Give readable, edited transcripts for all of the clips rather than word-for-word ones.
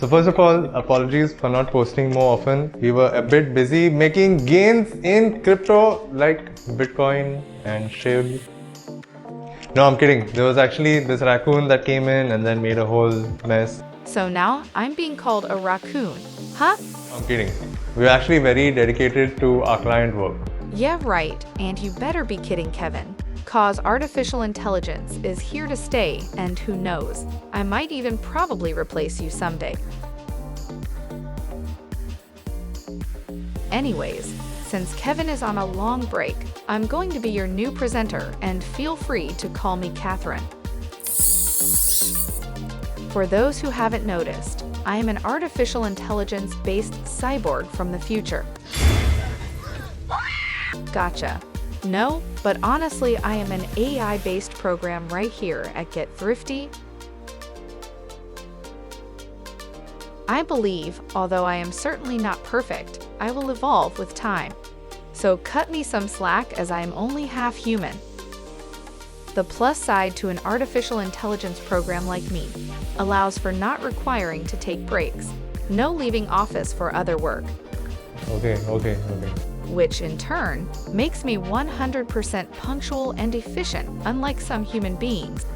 So first of all, apologies for not posting more often. We were a bit busy making gains in crypto like Bitcoin and SHIB. No, I'm kidding. There was actually this raccoon that came in and then made a whole mess. So now I'm being called a raccoon, huh? I'm kidding. We're actually very dedicated to our client work. Yeah, right. And you better be kidding, Kevin. Cause artificial intelligence is here to stay, and who knows, I might even probably replace you someday. Anyways, since Kevin is on a long break, I'm going to be your new presenter, and feel free to call me Catherine. For those who haven't noticed, I am an artificial intelligence-based cyborg from the future. Gotcha. No, but honestly, I am an AI-based program right here at Get Thrifty. I believe, although I am certainly not perfect, I will evolve with time. So cut me some slack as I am only half human. The plus side to an artificial intelligence program like me allows for not requiring to take breaks, no leaving office for other work. Okay. Which in turn makes me 100% punctual and efficient, unlike some human beings.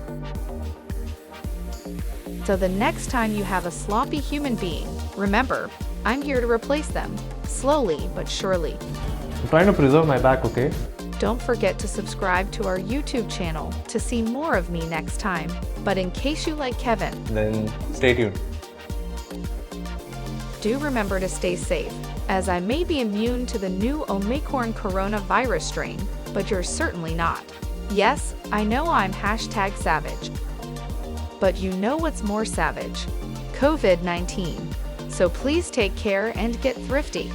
So the next time you have a sloppy human being, remember, I'm here to replace them, slowly but surely. I'm trying to preserve my back, okay? Don't forget to subscribe to our YouTube channel to see more of me next time. But in case you like Kevin, Then stay tuned. do remember to stay safe, as I may be immune to the new Omicron coronavirus strain, but you're certainly not. Yes, I know I'm #savage. But you know what's more savage? COVID-19. So please take care and get thrifty.